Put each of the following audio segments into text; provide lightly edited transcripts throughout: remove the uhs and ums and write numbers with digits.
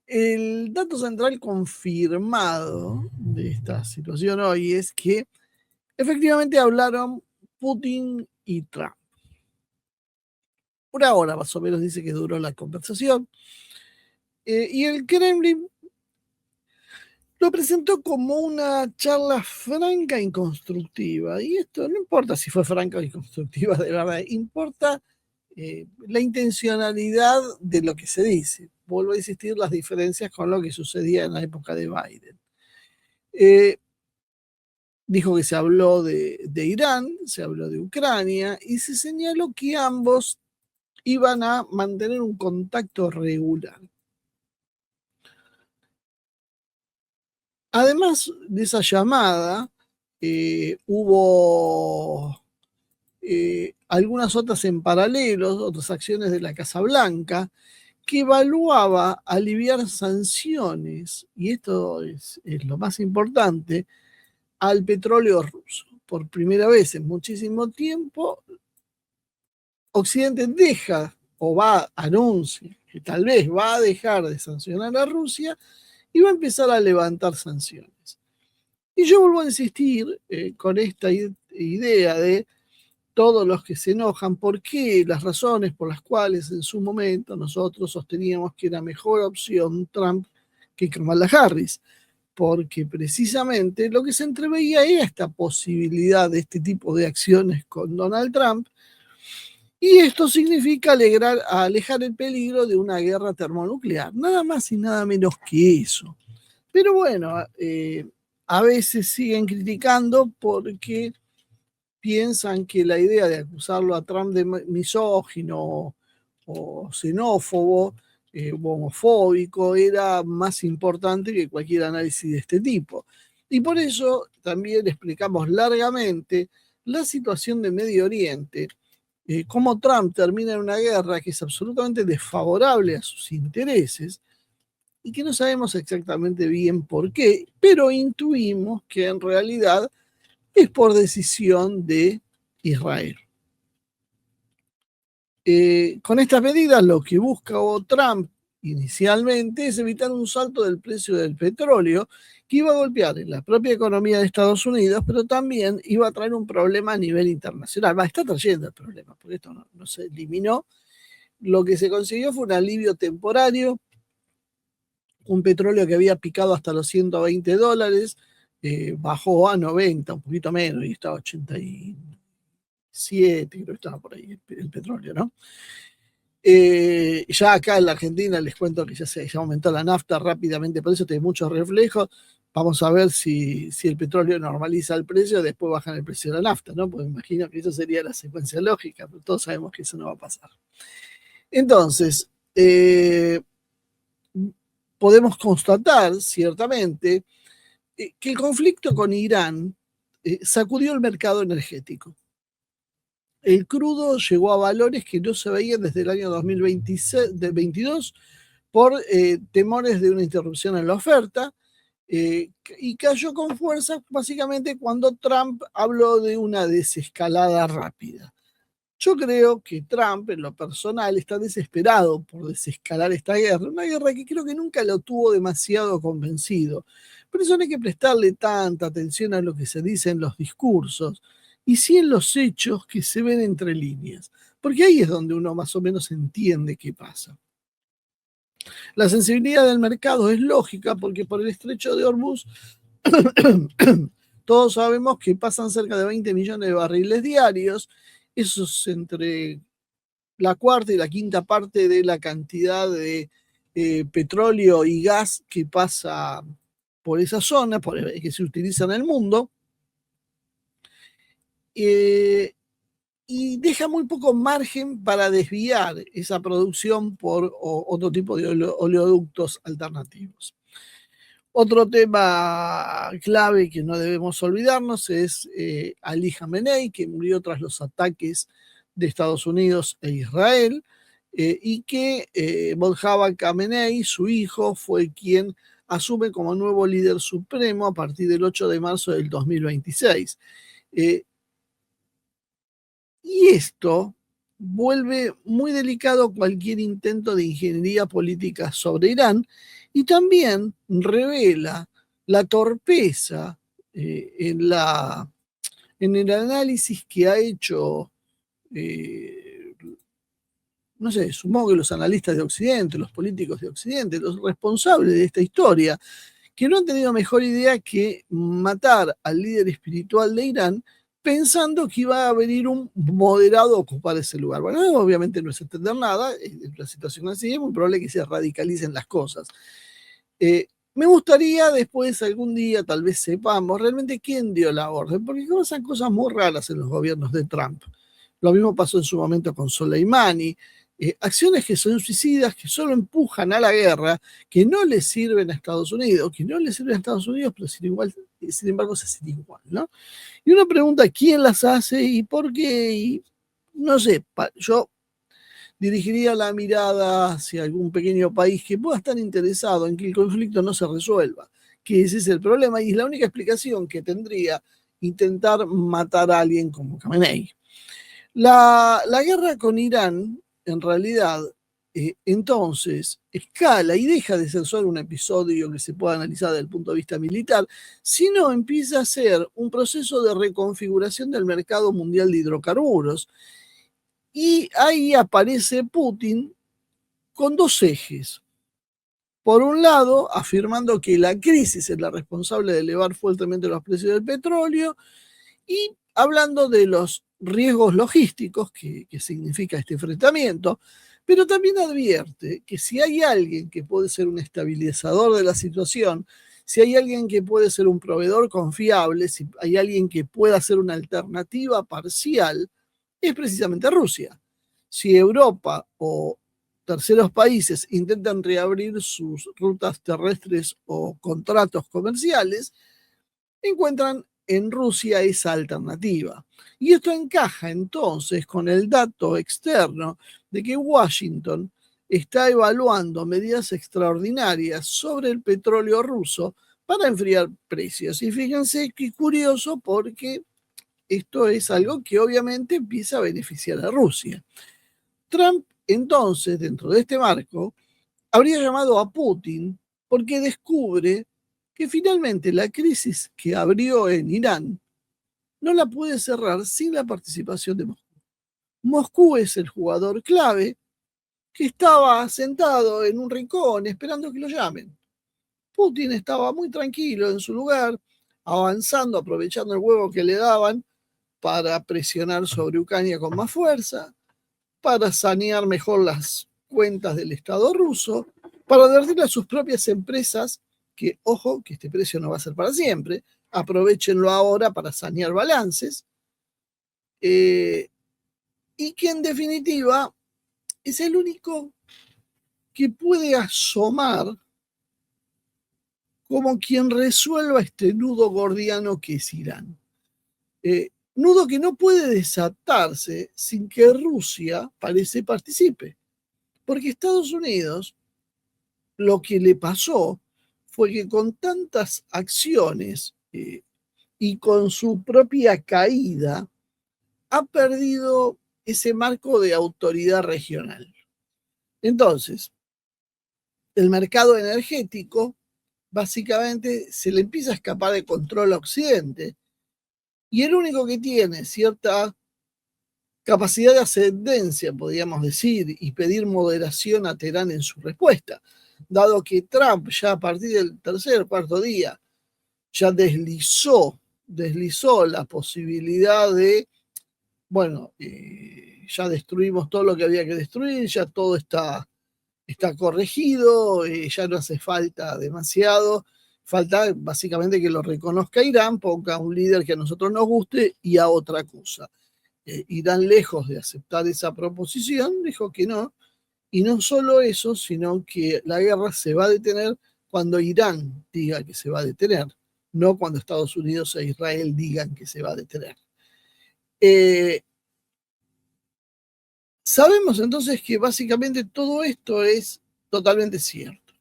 El dato central confirmado de esta situación hoy es que efectivamente hablaron Putin y Trump. Una hora más o menos dice que duró la conversación. Y el Kremlin lo presentó como una charla franca y constructiva. Y esto no importa si fue franca y constructiva de verdad, importa la intencionalidad de lo que se dice. Vuelvo a insistir las diferencias con lo que sucedía en la época de Biden. Dijo que se habló de Irán, se habló de Ucrania y se señaló que ambos iban a mantener un contacto regular. Además de esa llamada, hubo algunas otras en paralelo, otras acciones de la Casa Blanca, que evaluaba aliviar sanciones, y esto es lo más importante, al petróleo ruso. Por primera vez en muchísimo tiempo, Occidente deja o anuncia que tal vez va a dejar de sancionar a Rusia y va a empezar a levantar sanciones. Y yo vuelvo a insistir con esta idea de todos los que se enojan, por qué las razones por las cuales en su momento nosotros sosteníamos que era mejor opción Trump que Kamala Harris, porque precisamente lo que se entreveía era esta posibilidad de este tipo de acciones con Donald Trump, y esto significa alejar el peligro de una guerra termonuclear, nada más y nada menos que eso. Pero bueno, a veces siguen criticando porque piensan que la idea de acusarlo a Trump de misógino o xenófobo, homofóbico, era más importante que cualquier análisis de este tipo. Y por eso también explicamos largamente la situación de Medio Oriente, cómo Trump termina en una guerra que es absolutamente desfavorable a sus intereses y que no sabemos exactamente bien por qué, pero intuimos que en realidad es por decisión de Israel. Con estas medidas lo que busca Trump inicialmente es evitar un salto del precio del petróleo que iba a golpear en la propia economía de Estados Unidos, pero también iba a traer un problema a nivel internacional. Está trayendo el problema, porque esto no se eliminó. Lo que se consiguió fue un alivio temporario, un petróleo que había picado hasta los $120, bajó a 90, un poquito menos, y estaba 87, creo que estaba por ahí el petróleo, ¿no? Ya acá en la Argentina les cuento que ya aumentó la nafta rápidamente, por eso tiene muchos reflejos. Vamos a ver si el petróleo normaliza el precio, después bajan el precio de la nafta, ¿no? Porque me imagino que eso sería la secuencia lógica, pero todos sabemos que eso no va a pasar. Entonces, podemos constatar ciertamente que el conflicto con Irán sacudió el mercado energético. El crudo llegó a valores que no se veían desde el año 2022 por temores de una interrupción en la oferta, y cayó con fuerza básicamente cuando Trump habló de una desescalada rápida. Yo creo que Trump, en lo personal, está desesperado por desescalar esta guerra, una guerra que creo que nunca lo tuvo demasiado convencido. Por eso no hay que prestarle tanta atención a lo que se dice en los discursos, y sí en los hechos que se ven entre líneas, porque ahí es donde uno más o menos entiende qué pasa. La sensibilidad del mercado es lógica porque por el estrecho de Hormuz todos sabemos que pasan cerca de 20 millones de barriles diarios. Eso es entre la cuarta y la quinta parte de la cantidad de petróleo y gas que pasa por esa zona, que se utiliza en el mundo. Y deja muy poco margen para desviar esa producción por otro tipo de oleoductos alternativos. Otro tema clave que no debemos olvidarnos es Ali Khamenei, que murió tras los ataques de Estados Unidos e Israel, y que Mojdaba Khamenei, su hijo, fue quien asume como nuevo líder supremo a partir del 8 de marzo del 2026. Y esto vuelve muy delicado cualquier intento de ingeniería política sobre Irán, y también revela la torpeza en el análisis que ha hecho, no sé, supongo que los analistas de Occidente, los políticos de Occidente, los responsables de esta historia, que no han tenido mejor idea que matar al líder espiritual de Irán pensando que iba a venir un moderado a ocupar ese lugar. Bueno, obviamente no es entender nada, en una situación así es muy probable que se radicalicen las cosas. Me gustaría después algún día tal vez sepamos realmente quién dio la orden, porque pasan cosas muy raras en los gobiernos de Trump. Lo mismo pasó en su momento con Soleimani. Acciones que son suicidas, que solo empujan a la guerra, que no le sirven a Estados Unidos, pero sin embargo se hacen igual, ¿no? Y uno pregunta quién las hace y por qué, y no sé, yo dirigiría la mirada hacia algún pequeño país que pueda estar interesado en que el conflicto no se resuelva, que ese es el problema y es la única explicación que tendría intentar matar a alguien como Khamenei. La guerra con Irán, en realidad, entonces escala y deja de ser solo un episodio que se pueda analizar desde el punto de vista militar, sino empieza a ser un proceso de reconfiguración del mercado mundial de hidrocarburos. Y ahí aparece Putin con dos ejes. Por un lado, afirmando que la crisis es la responsable de elevar fuertemente los precios del petróleo y hablando de los riesgos logísticos que significa este enfrentamiento, pero también advierte que si hay alguien que puede ser un estabilizador de la situación, si hay alguien que puede ser un proveedor confiable, si hay alguien que pueda ser una alternativa parcial, es precisamente Rusia. Si Europa o terceros países intentan reabrir sus rutas terrestres o contratos comerciales, encuentran en Rusia esa alternativa. Y esto encaja entonces con el dato externo de que Washington está evaluando medidas extraordinarias sobre el petróleo ruso para enfriar precios. Y fíjense qué curioso porque esto es algo que obviamente empieza a beneficiar a Rusia. Trump entonces, dentro de este marco, habría llamado a Putin porque descubre que finalmente la crisis que abrió en Irán no la puede cerrar sin la participación de Moscú. Moscú es el jugador clave que estaba sentado en un rincón esperando que lo llamen. Putin estaba muy tranquilo en su lugar, avanzando, aprovechando el huevo que le daban para presionar sobre Ucrania con más fuerza, para sanear mejor las cuentas del Estado ruso, para advertirle a sus propias empresas que, ojo, que este precio no va a ser para siempre, aprovechenlo ahora para sanear balances, y que en definitiva es el único que puede asomar como quien resuelva este nudo gordiano que es Irán. Nudo que no puede desatarse sin que Rusia parece participe, porque Estados Unidos lo que le pasó fue que con tantas acciones y con su propia caída ha perdido ese marco de autoridad regional. Entonces, el mercado energético básicamente se le empieza a escapar de control a Occidente y el único que tiene cierta capacidad de ascendencia, podríamos decir, y pedir moderación a Teherán en su respuesta, dado que Trump ya a partir del tercer o cuarto día ya deslizó la posibilidad de, bueno, ya destruimos todo lo que había que destruir, ya todo está corregido, ya no hace falta demasiado, falta básicamente que lo reconozca Irán, ponga un líder que a nosotros nos guste y a otra cosa. Irán, lejos de aceptar esa proposición, dijo que no, y no solo eso, sino que la guerra se va a detener cuando Irán diga que se va a detener, no cuando Estados Unidos e Israel digan que se va a detener. Sabemos entonces que básicamente todo esto es totalmente cierto.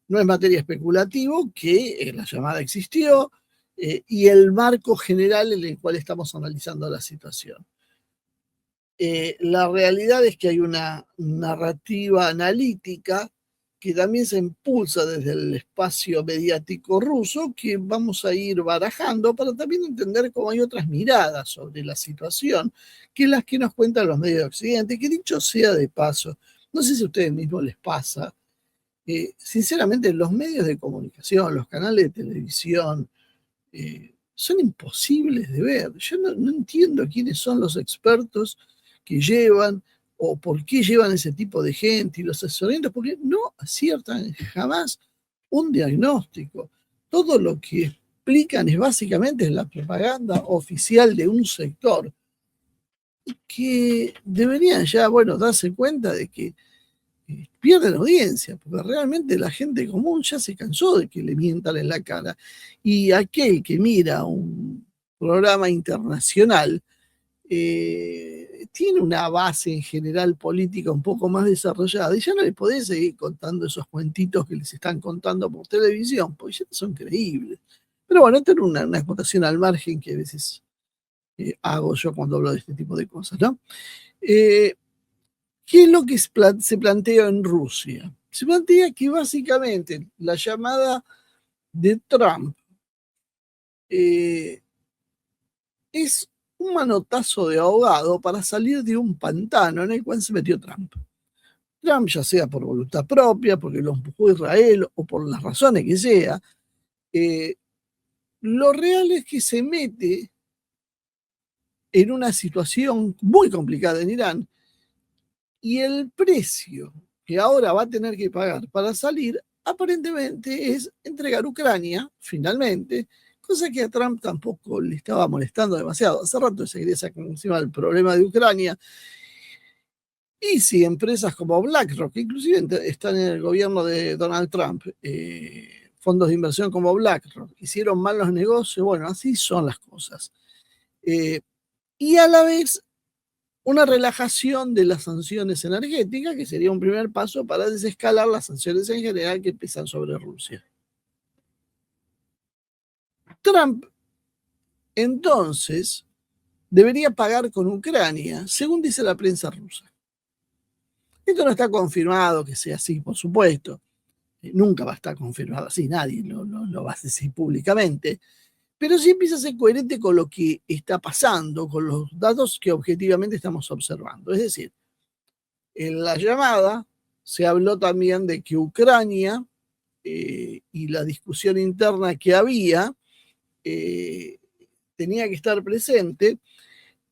No es materia especulativo, que la llamada existió y el marco general en el cual estamos analizando la situación. La realidad es que hay una narrativa analítica que también se impulsa desde el espacio mediático ruso, que vamos a ir barajando para también entender cómo hay otras miradas sobre la situación que las que nos cuentan los medios de Occidente, que dicho sea de paso, no sé si a ustedes mismos les pasa, sinceramente los medios de comunicación, los canales de televisión, son imposibles de ver. Yo no entiendo quiénes son los expertos que llevan o por qué llevan ese tipo de gente y los asesoramientos, porque no aciertan jamás un diagnóstico. Todo lo que explican es básicamente la propaganda oficial de un sector y que deberían ya, bueno, darse cuenta de que pierden audiencia, porque realmente la gente común ya se cansó de que le mientan en la cara. Y aquel que mira un programa internacional tiene una base en general política un poco más desarrollada y ya no le podés seguir contando esos cuentitos que les están contando por televisión, porque ya no son creíbles. Pero bueno, esto es una acotación al margen que a veces hago yo cuando hablo de este tipo de cosas, ¿no? ¿Qué es lo que se plantea en Rusia? Se plantea que básicamente la llamada de Trump es un manotazo de ahogado para salir de un pantano en el cual se metió Trump. Trump, ya sea por voluntad propia, porque lo empujó Israel o por las razones que sea, lo real es que se mete en una situación muy complicada en Irán y el precio que ahora va a tener que pagar para salir aparentemente es entregar Ucrania, finalmente, cosa que a Trump tampoco le estaba molestando demasiado. Hace rato se quería sacar encima del problema de Ucrania. Y si empresas como BlackRock, que inclusive están en el gobierno de Donald Trump, fondos de inversión como BlackRock, hicieron mal los negocios, bueno, así son las cosas. Y a la vez una relajación de las sanciones energéticas, que sería un primer paso para desescalar las sanciones en general que pesan sobre Rusia. Trump, entonces, debería pagar con Ucrania, según dice la prensa rusa. Esto no está confirmado que sea así, por supuesto. Nunca va a estar confirmado así, nadie lo va a decir públicamente. Pero sí empieza a ser coherente con lo que está pasando, con los datos que objetivamente estamos observando. Es decir, en la llamada se habló también de que Ucrania y la discusión interna que había tenía que estar presente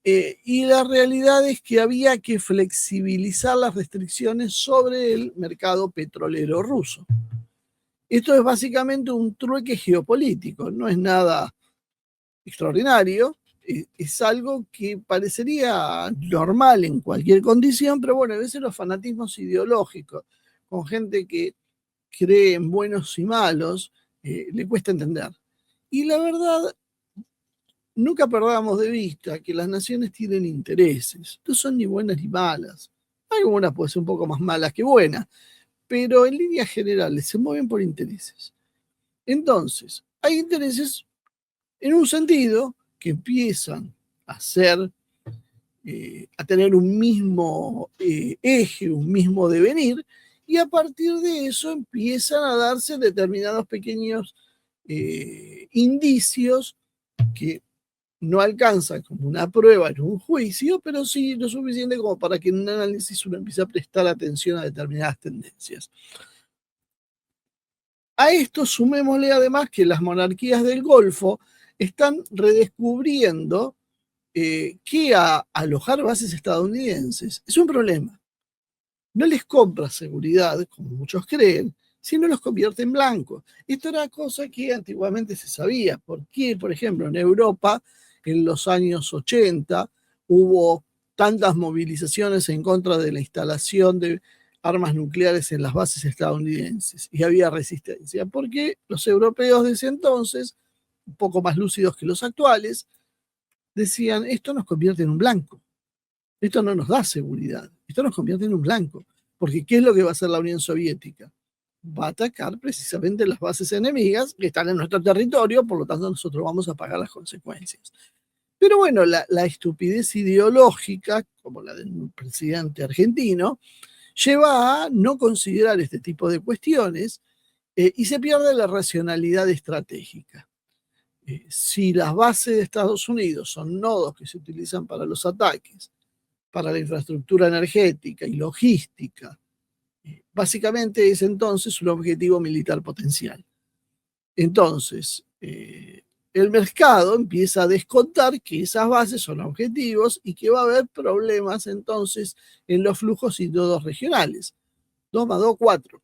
y la realidad es que había que flexibilizar las restricciones sobre el mercado petrolero ruso. Esto es básicamente un trueque geopolítico, no es nada extraordinario, es algo que parecería normal en cualquier condición, pero bueno, a veces los fanatismos ideológicos, con gente que cree en buenos y malos, le cuesta entender. Y la verdad, nunca perdamos de vista que las naciones tienen intereses, no son ni buenas ni malas. Algunas pueden ser un poco más malas que buenas, pero en líneas generales se mueven por intereses. Entonces, hay intereses en un sentido que empiezan a ser, a tener un mismo eje, un mismo devenir, y a partir de eso empiezan a darse determinados pequeños indicios que no alcanzan como una prueba en un juicio, pero sí lo suficiente como para que en un análisis uno empiece a prestar atención a determinadas tendencias. A esto sumémosle además que las monarquías del Golfo están redescubriendo que alojar bases estadounidenses es un problema. No les compra seguridad, como muchos creen, sino los convierte en blancos. Esto era cosa que antiguamente se sabía. Porque, por ejemplo, en Europa, en los años 80, hubo tantas movilizaciones en contra de la instalación de armas nucleares en las bases estadounidenses y había resistencia, porque los europeos de ese entonces, un poco más lúcidos que los actuales, decían, esto nos convierte en un blanco, esto no nos da seguridad, esto nos convierte en un blanco, porque ¿qué es lo que va a hacer la Unión Soviética? Va a atacar precisamente las bases enemigas que están en nuestro territorio, por lo tanto nosotros vamos a pagar las consecuencias. Pero bueno, la estupidez ideológica, como la del presidente argentino, lleva a no considerar este tipo de cuestiones y se pierde la racionalidad estratégica. Si las bases de Estados Unidos son nodos que se utilizan para los ataques, para la infraestructura energética y logística, básicamente es entonces un objetivo militar potencial. Entonces, el mercado empieza a descontar que esas bases son objetivos y que va a haber problemas entonces en los flujos y nodos regionales. 2 más 2, 4.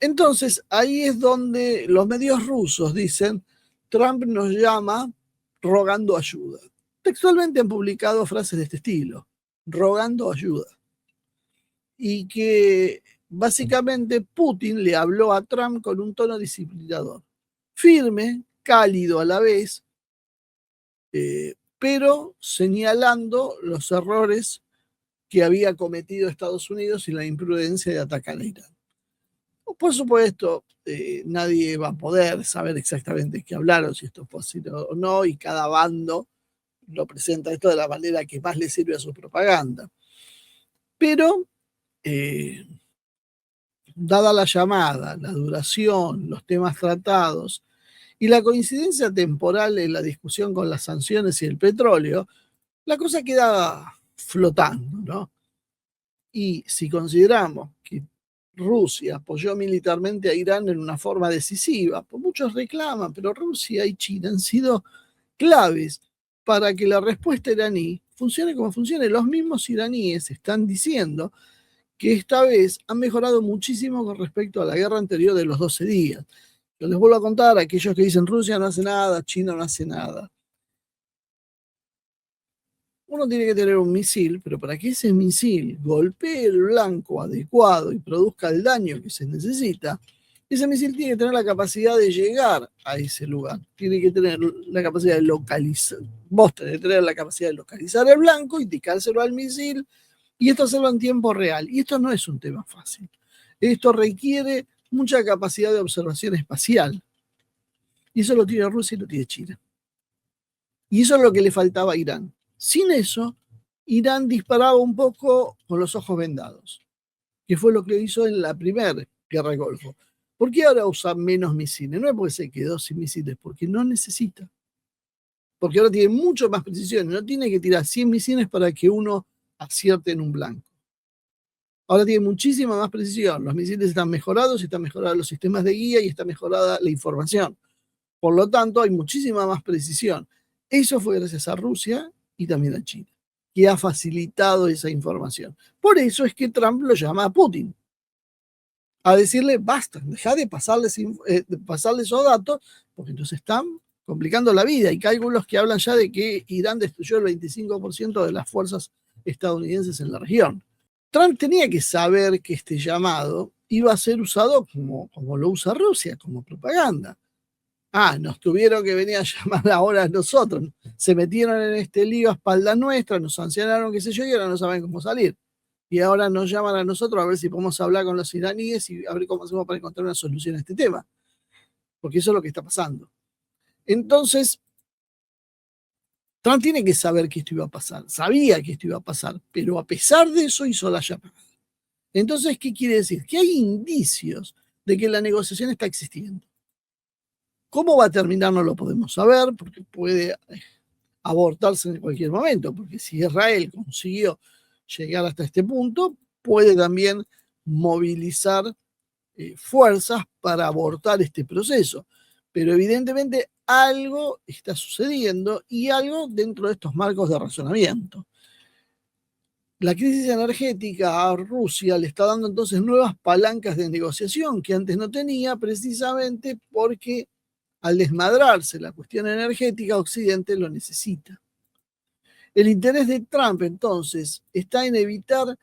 Entonces, ahí es donde los medios rusos dicen, Trump nos llama rogando ayuda. Textualmente han publicado frases de este estilo, rogando ayuda. Y que básicamente Putin le habló a Trump con un tono disciplinador, firme, cálido a la vez, pero señalando los errores que había cometido Estados Unidos y la imprudencia de atacar a Irán. Por supuesto, nadie va a poder saber exactamente qué hablaron, si esto es posible o no, y cada bando lo presenta esto de la manera que más le sirve a su propaganda. Pero, dada la llamada, la duración, los temas tratados y la coincidencia temporal en la discusión con las sanciones y el petróleo, la cosa queda flotando, ¿no? Y si consideramos que Rusia apoyó militarmente a Irán en una forma decisiva, pues muchos reclaman, pero Rusia y China han sido claves para que la respuesta iraní funcione como funcione. Los mismos iraníes están diciendo que esta vez han mejorado muchísimo con respecto a la guerra anterior de los 12 días. Yo les vuelvo a contar a aquellos que dicen Rusia no hace nada, China no hace nada. Uno tiene que tener un misil, pero para que ese misil golpee el blanco adecuado y produzca el daño que se necesita, ese misil tiene que tener la capacidad de llegar a ese lugar. Tiene que tener la capacidad de localizar. Vos tenés que tener la capacidad de localizar el blanco, indicárselo al misil y esto hacerlo en tiempo real. Y esto no es un tema fácil. Esto requiere mucha capacidad de observación espacial. Y eso lo tiene Rusia y lo tiene China. Y eso es lo que le faltaba a Irán. Sin eso, Irán disparaba un poco con los ojos vendados, que fue lo que hizo en la primera guerra del Golfo. ¿Por qué ahora usa menos misiles? No es porque se quedó sin misiles, porque no necesita. Porque ahora tiene mucho más precisión. No tiene que tirar 100 misiles para que uno acierte en un blanco. Ahora tiene muchísima más precisión. Los misiles están mejorados los sistemas de guía y está mejorada la información. Por lo tanto, hay muchísima más precisión. Eso fue gracias a Rusia y también a China, que ha facilitado esa información. Por eso es que Trump lo llama a Putin, a decirle, basta, deja de pasarles esos datos, porque entonces están complicando la vida. Hay cálculos que hablan ya de que Irán destruyó el 25% de las fuerzas estadounidenses en la región. Trump tenía que saber que este llamado iba a ser usado como lo usa Rusia, como propaganda. Nos tuvieron que venir a llamar ahora a nosotros. Se metieron en este lío a espaldas nuestras, nos sancionaron, qué sé yo, y ahora no saben cómo salir. Y ahora nos llaman a nosotros a ver si podemos hablar con los iraníes y a ver cómo hacemos para encontrar una solución a este tema. Porque eso es lo que está pasando. Entonces, Trump tiene que saber que esto iba a pasar. Sabía que esto iba a pasar, pero a pesar de eso hizo la llamada. Entonces, ¿qué quiere decir? Que hay indicios de que la negociación está existiendo. ¿Cómo va a terminar? No lo podemos saber, porque puede abortarse en cualquier momento, porque si Israel consiguió llegar hasta este punto, puede también movilizar fuerzas para abortar este proceso. Pero evidentemente algo está sucediendo y algo dentro de estos marcos de razonamiento. La crisis energética a Rusia le está dando entonces nuevas palancas de negociación que antes no tenía, precisamente porque al desmadrarse la cuestión energética, Occidente lo necesita. El interés de Trump, entonces, está en evitar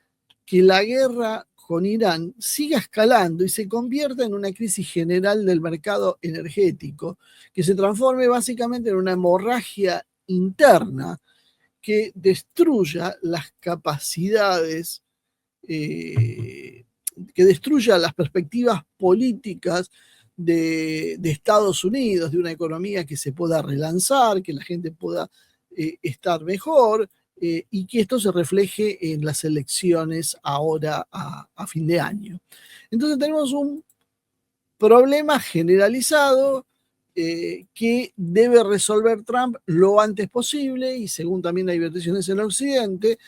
que la guerra con Irán siga escalando y se convierta en una crisis general del mercado energético, que se transforme básicamente en una hemorragia interna que destruya las capacidades, que destruya las perspectivas políticas de Estados Unidos, de una economía que se pueda relanzar, que la gente pueda estar mejor, y que esto se refleje en las elecciones ahora a fin de año. Entonces tenemos un problema generalizado que debe resolver Trump lo antes posible, y según también hay versiones en Occidente,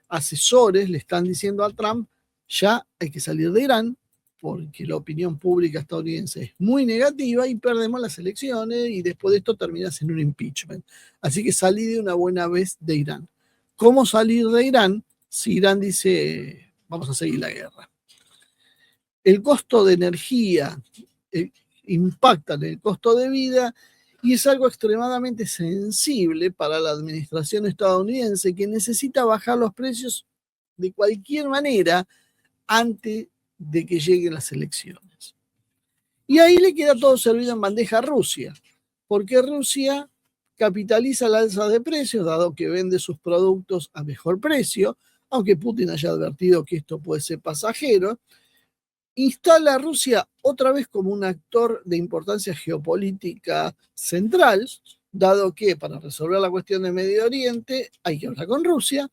asesores le están diciendo a Trump: ya hay que salir de Irán, porque la opinión pública estadounidense es muy negativa y perdemos las elecciones y después de esto terminas en un impeachment. Así que salí de una buena vez de Irán. ¿Cómo salir de Irán si Irán dice vamos a seguir la guerra? El costo de energía impacta en el costo de vida y es algo extremadamente sensible para la administración estadounidense, que necesita bajar los precios de cualquier manera antes de que lleguen las elecciones. Y ahí le queda todo servido en bandeja a Rusia, porque Rusia capitaliza la alza de precios, dado que vende sus productos a mejor precio, aunque Putin haya advertido que esto puede ser pasajero. Instala a Rusia otra vez como un actor de importancia geopolítica central, dado que para resolver la cuestión de Medio Oriente hay que hablar con Rusia,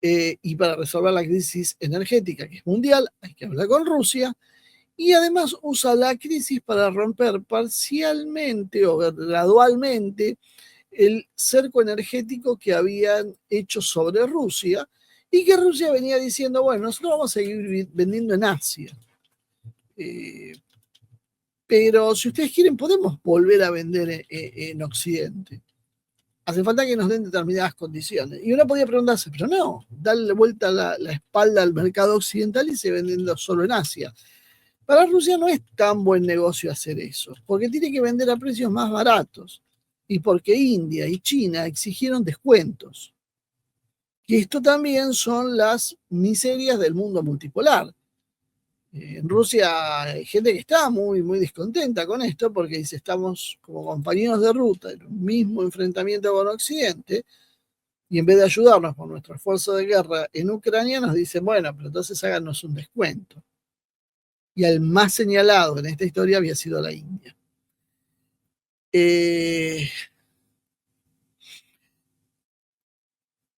y para resolver la crisis energética, que es mundial, hay que hablar con Rusia, y además usa la crisis para romper parcialmente o gradualmente el cerco energético que habían hecho sobre Rusia, y que Rusia venía diciendo: bueno, nosotros vamos a seguir vendiendo en Asia. Pero si ustedes quieren, podemos volver a vender en Occidente. Hace falta que nos den determinadas condiciones. Y uno podía preguntarse, pero no, darle vuelta la espalda al mercado occidental y se vendiendo solo en Asia. Para Rusia no es tan buen negocio hacer eso, porque tiene que vender a precios más baratos y porque India y China exigieron descuentos. Y esto también son las miserias del mundo multipolar. En Rusia hay gente que está muy, muy descontenta con esto, porque dice: estamos como compañeros de ruta en un mismo enfrentamiento con Occidente, y en vez de ayudarnos por nuestro esfuerzo de guerra en Ucrania, nos dicen: bueno, pero entonces háganos un descuento. Y el más señalado en esta historia había sido la India.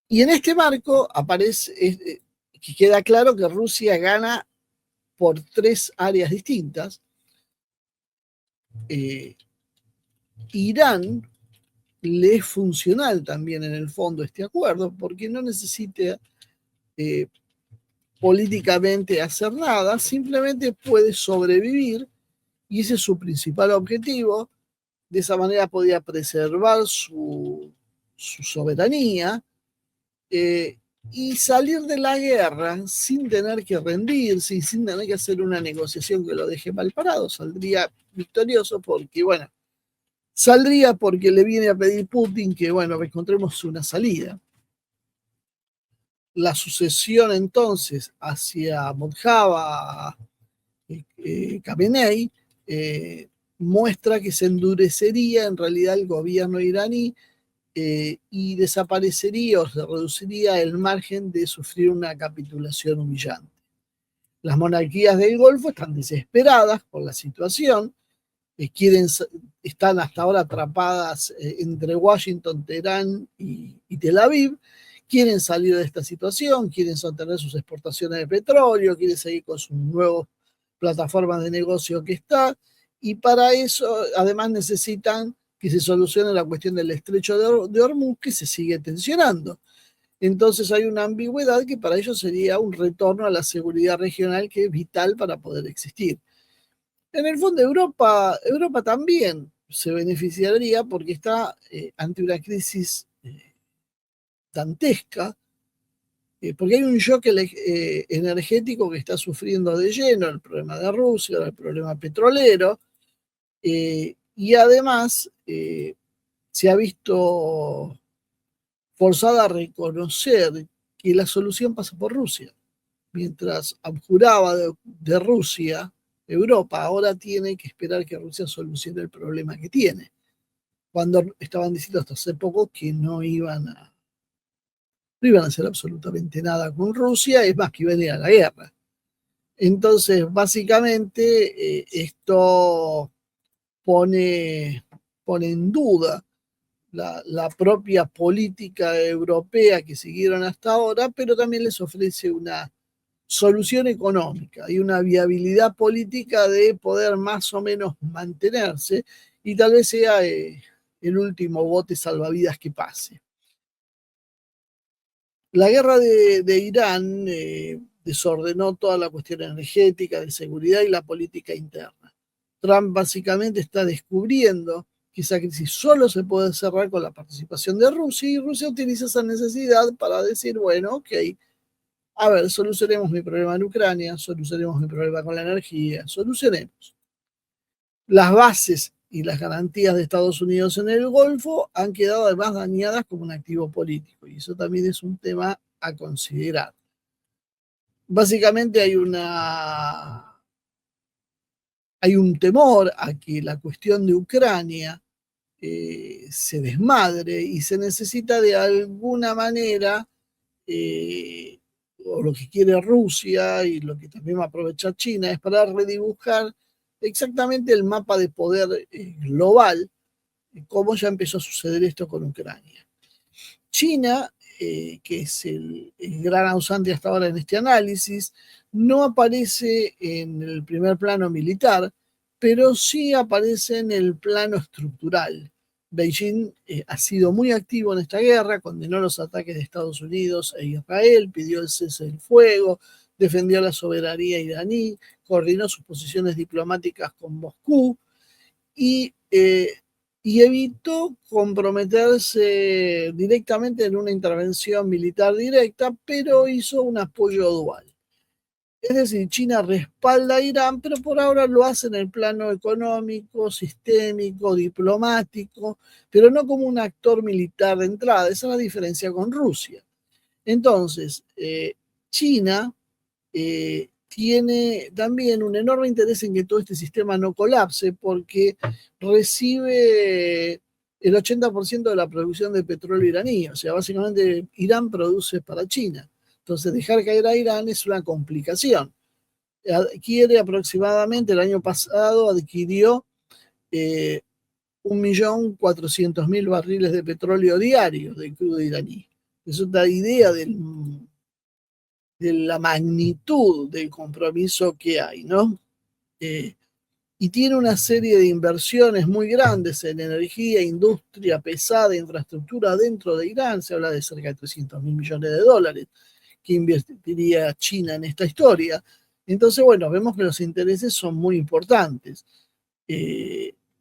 Y en este marco aparece, que queda claro que Rusia gana por tres áreas distintas. Irán le es funcional también en el fondo este acuerdo, porque no necesita políticamente hacer nada, simplemente puede sobrevivir, y ese es su principal objetivo. De esa manera podía preservar su soberanía, y salir de la guerra sin tener que rendirse y sin tener que hacer una negociación que lo deje mal parado. Saldría victorioso porque, bueno, saldría porque le viene a pedir Putin que, bueno, encontremos una salida. La sucesión entonces hacia Mojava, Khamenei, muestra que se endurecería en realidad el gobierno iraní, y desaparecería o se reduciría el margen de sufrir una capitulación humillante. Las monarquías del Golfo están desesperadas por la situación, están hasta ahora atrapadas entre Washington, Teherán y Tel Aviv. Quieren salir de esta situación, quieren sostener sus exportaciones de petróleo, quieren seguir con sus nuevas plataformas de negocio que está, y para eso además necesitan que se solucione la cuestión del estrecho de Hormuz, que se sigue tensionando. Entonces hay una ambigüedad que para ellos sería un retorno a la seguridad regional, que es vital para poder existir. En el fondo, Europa también se beneficiaría porque está ante una crisis dantesca, porque hay un shock energético que está sufriendo de lleno: el problema de Rusia, el problema petrolero, y además se ha visto forzada a reconocer que la solución pasa por Rusia. Mientras abjuraba de Rusia, Europa ahora tiene que esperar que Rusia solucione el problema que tiene, cuando estaban diciendo hasta hace poco que no iban a hacer absolutamente nada con Rusia, es más, que iban a ir a la guerra. Entonces, básicamente, esto pone en duda la propia política europea que siguieron hasta ahora, pero también les ofrece una solución económica y una viabilidad política de poder más o menos mantenerse, y tal vez sea el último bote salvavidas que pase. La guerra de Irán desordenó toda la cuestión energética, de seguridad y la política interna. Trump básicamente está descubriendo que esa crisis solo se puede cerrar con la participación de Rusia, y Rusia utiliza esa necesidad para decir, bueno, ok, a ver, solucionemos mi problema en Ucrania, solucionemos mi problema con la energía, solucionemos. Las bases y las garantías de Estados Unidos en el Golfo han quedado además dañadas como un activo político, y eso también es un tema a considerar. Básicamente hay un temor a que la cuestión de Ucrania se desmadre, y se necesita de alguna manera, o lo que quiere Rusia y lo que también va a aprovechar China, es para redibujar exactamente el mapa de poder global, cómo ya empezó a suceder esto con Ucrania. China, que es el gran ausente hasta ahora en este análisis, no aparece en el primer plano militar, pero sí aparece en el plano estructural. Beijing ha sido muy activo en esta guerra, condenó los ataques de Estados Unidos e Israel, pidió el cese del fuego, defendió la soberanía iraní, coordinó sus posiciones diplomáticas con Moscú y evitó comprometerse directamente en una intervención militar directa, pero hizo un apoyo dual. Es decir, China respalda a Irán, pero por ahora lo hace en el plano económico, sistémico, diplomático, pero no como un actor militar de entrada. Esa es la diferencia con Rusia. Entonces, China tiene también un enorme interés en que todo este sistema no colapse, porque recibe el 80% de la producción de petróleo iraní. O sea, básicamente Irán produce para China. Entonces, dejar caer a Irán es una complicación. Adquiere aproximadamente, el año pasado adquirió 1.400.000 barriles de petróleo diarios de crudo iraní. Eso da idea de la magnitud del compromiso que hay, ¿no? Y tiene una serie de inversiones muy grandes en energía, industria pesada, infraestructura dentro de Irán. Se habla de cerca de 300.000 millones de dólares que invertiría China en esta historia. Entonces, bueno, vemos que los intereses son muy importantes.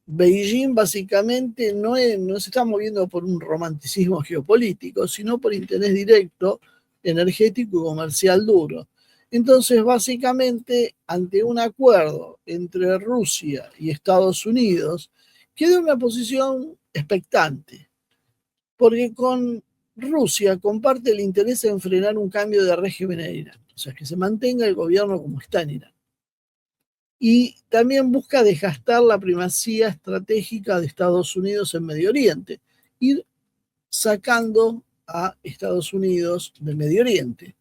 Beijing básicamente no se está moviendo por un romanticismo geopolítico, sino por interés directo, energético y comercial duro. Entonces, básicamente, ante un acuerdo entre Rusia y Estados Unidos, queda una posición expectante, porque con Rusia comparte el interés en frenar un cambio de régimen en Irán, o sea, que se mantenga el gobierno como está en Irán. Y también busca desgastar la primacía estratégica de Estados Unidos en Medio Oriente, ir sacando a Estados Unidos del Medio Oriente.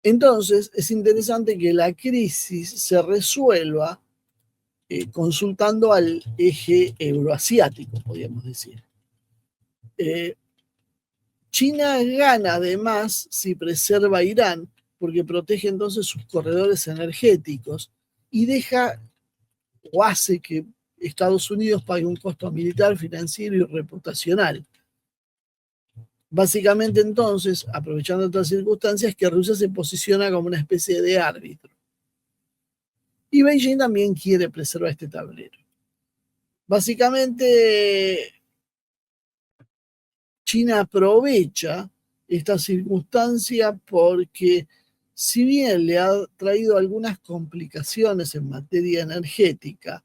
Entonces, es interesante que la crisis se resuelva consultando al eje euroasiático, podríamos decir. China gana además si preserva a Irán, porque protege entonces sus corredores energéticos y deja o hace que Estados Unidos pague un costo militar, financiero y reputacional. Básicamente entonces, aprovechando estas circunstancias, que Rusia se posiciona como una especie de árbitro. Y Beijing también quiere preservar este tablero. Básicamente, China aprovecha esta circunstancia porque, si bien le ha traído algunas complicaciones en materia energética,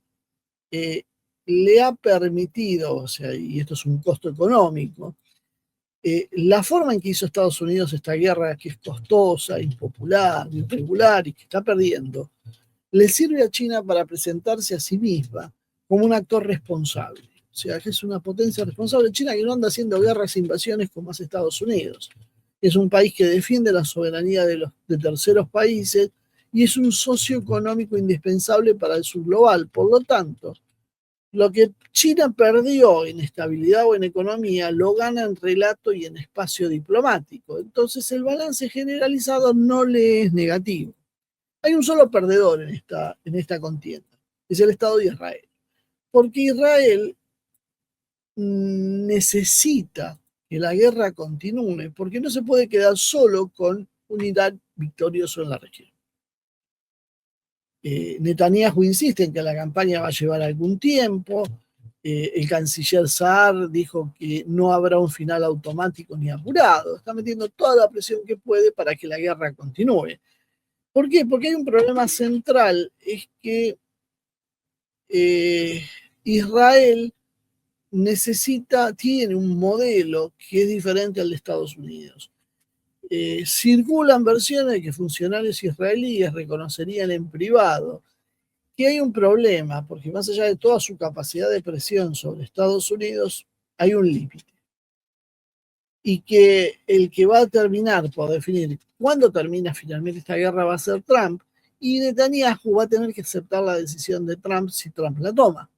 le ha permitido, o sea, y esto es un costo económico, la forma en que hizo Estados Unidos esta guerra, que es costosa, impopular, irregular y que está perdiendo, le sirve a China para presentarse a sí misma como un actor responsable. O sea, que es una potencia responsable. China que no anda haciendo guerras e invasiones como hace Estados Unidos. Es un país que defiende la soberanía de terceros países y es un socio económico indispensable para el sur global. Por lo tanto, Lo que China perdió en estabilidad o en economía lo gana en relato y en espacio diplomático. Entonces el balance generalizado no le es negativo. Hay un solo perdedor en esta contienda, es el Estado de Israel. Porque Israel necesita que la guerra continúe, porque no se puede quedar solo con un Irán victorioso en la región. Netanyahu insiste en que la campaña va a llevar algún tiempo. El canciller Saar dijo que no habrá un final automático ni apurado. Está metiendo toda la presión que puede para que la guerra continúe. ¿Por qué? Porque hay un problema central, es que Israel tiene un modelo que es diferente al de Estados Unidos. Circulan versiones de que funcionarios israelíes reconocerían en privado que hay un problema, porque más allá de toda su capacidad de presión sobre Estados Unidos, hay un límite. Y que el que va a terminar por definir cuándo termina finalmente esta guerra va a ser Trump, y Netanyahu va a tener que aceptar la decisión de Trump si Trump la toma.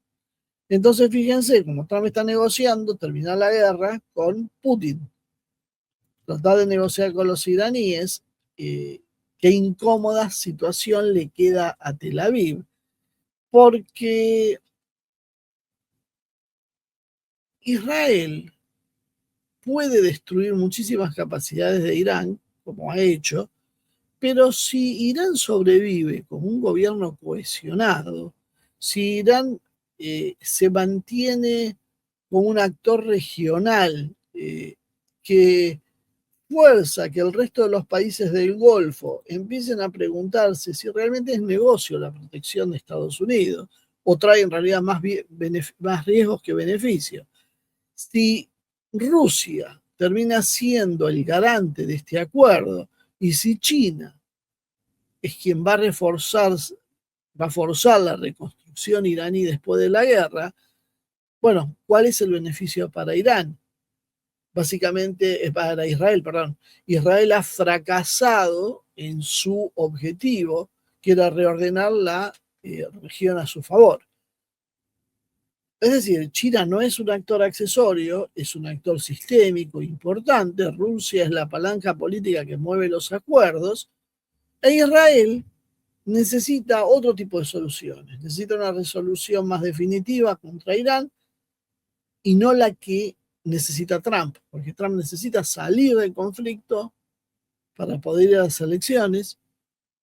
Entonces, fíjense, como Trump está negociando terminar la guerra con Putin, tratar de negociar con los iraníes, qué incómoda situación le queda a Tel Aviv, porque Israel puede destruir muchísimas capacidades de Irán, como ha hecho, pero si Irán sobrevive como un gobierno cohesionado, si Irán se mantiene como un actor regional que fuerza que el resto de los países del Golfo empiecen a preguntarse si realmente es negocio la protección de Estados Unidos o trae en realidad más riesgos que beneficios. Si Rusia termina siendo el garante de este acuerdo y si China es quien va a forzar la reconstrucción iraní después de la guerra, bueno, ¿cuál es el beneficio para Irán? Básicamente, para Israel, perdón. Israel ha fracasado en su objetivo, que era reordenar la región a su favor. Es decir, China no es un actor accesorio, es un actor sistémico importante. Rusia es la palanca política que mueve los acuerdos. E Israel necesita otro tipo de soluciones. Necesita una resolución más definitiva contra Irán y no la que necesita Trump, porque Trump necesita salir del conflicto para poder ir a las elecciones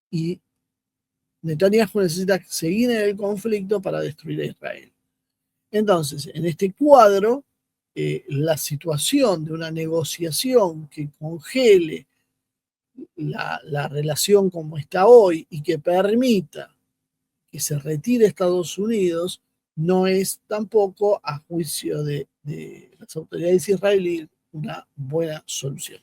y Netanyahu necesita seguir en el conflicto para destruir a Israel. Entonces, en este cuadro, la situación de una negociación que congele la relación como está hoy y que permita que se retire Estados Unidos no es tampoco, a juicio de las autoridades israelíes, una buena solución.